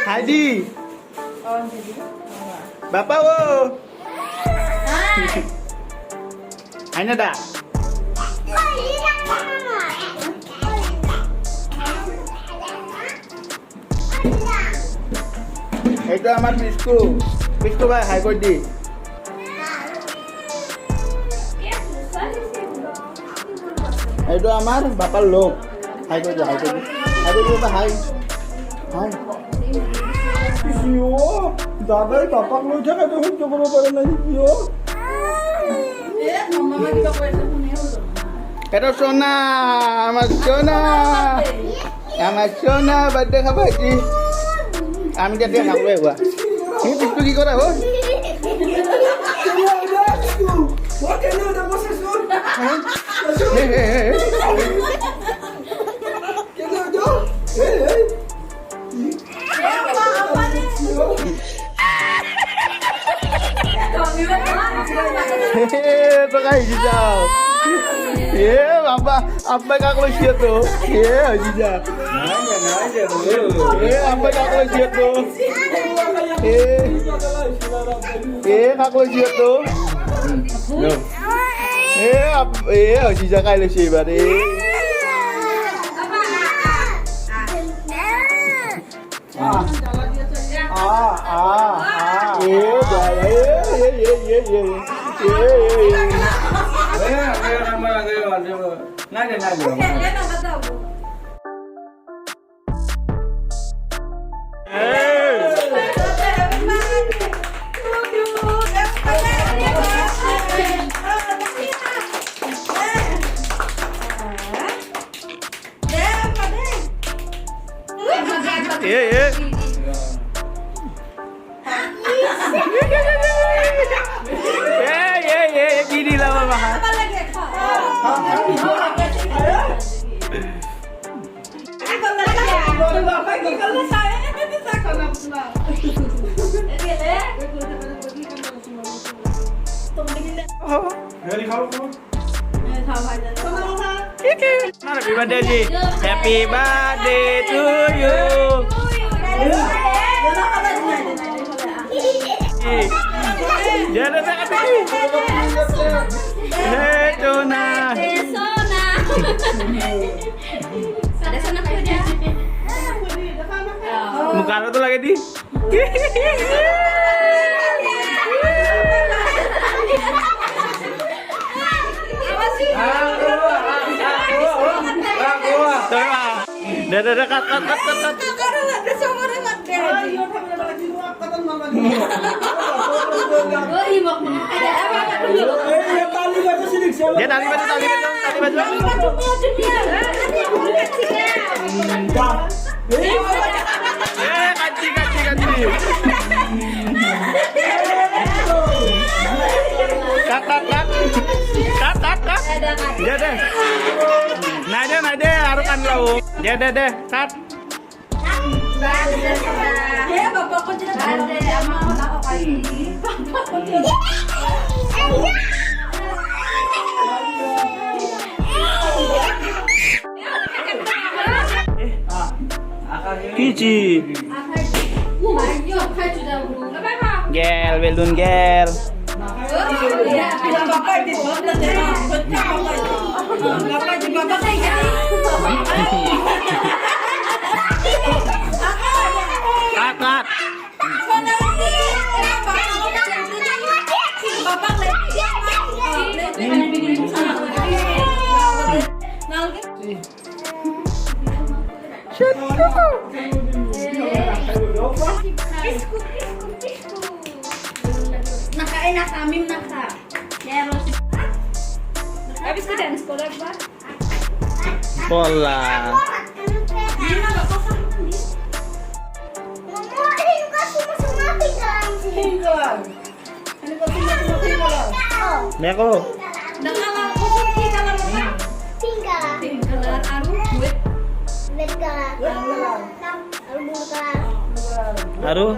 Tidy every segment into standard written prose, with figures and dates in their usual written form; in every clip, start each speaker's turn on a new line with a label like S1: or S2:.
S1: Hadi.
S2: Oh, jadi.
S1: Bapak wo. Aina dah. Itu আমার বিস্কু বিস্কু ভাই হাই করে দি itu আমার বাপার লোক হাই করে দি হাই করে দি হাই করে দি বাবা হাই হাই ইয়ো দাদাই বাপাক লৈ থাকে তো সহ্য কৰিব পাৰে নাই ইয়ো
S2: মামা কিবা কৈ আছে শুনে হলো
S1: এটা সোনা আমার সোনা বার্থডে খাবা কি আমি যাতে খাবো এগুলা তুমি বিস্কু কি করা হো তো কাই যাও apa kakak lo siap tuh Aziza apa kakak lo siap tuh kakak lo siap tuh Aziza kayak lo siap berarti gini lah mama. Happy birthday Ji. Happy birthday to you. Jangan tak hati. Hey Sona.
S2: Ada sana kerja.
S1: Muka lo tuh lagi di. Dah kat. Dia tali baju. Kaci. Kat. Dia deh. Nade, harukan lo. Dia deh, kat.
S2: Ya, bapak ko dyan. Ama ako kayo. Bapak ko dyan.
S1: Kici. Gel, belun gel. Kat.
S2: Nakain nakamim naka. Habis ka dance sekolah ba?
S1: Bola. Meko.
S2: Nakala ko si kala mo na. Pink color aru duit.
S1: Aru.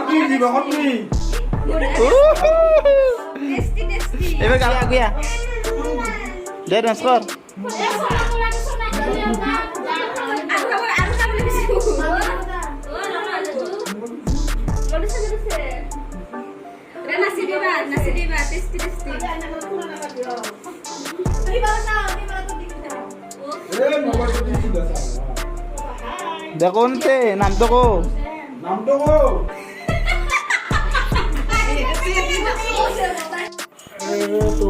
S3: Di bawah nih.
S2: Desti.
S1: Kali aku ya. Dia dan skor.
S2: nasi diba, tasty.
S1: দে কোনতে নামটো কো
S3: নামটো কো তো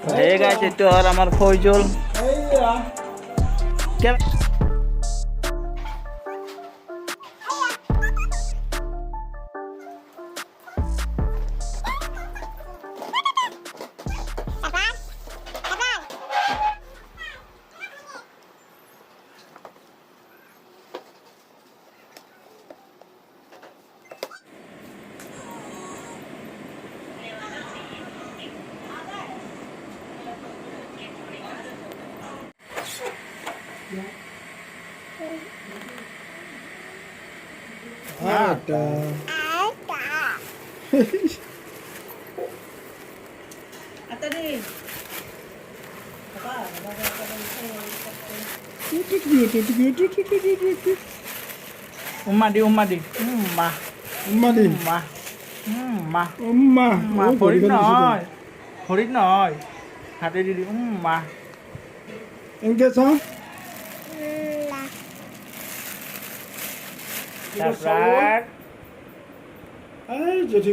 S1: হয়ে গেছে তো আর আমার ফয়জল
S3: এইয়া
S1: কে-
S3: আটা
S1: উম্মা দি উম্মা
S3: উম্মা দি
S1: উম্মা উম্মা
S3: উম্মা
S1: উম্মা হরিণ নয় হরিণ নয় হাতে দিদি উম্মা
S3: এনকে চাও
S1: তারপর
S3: এই জেঠি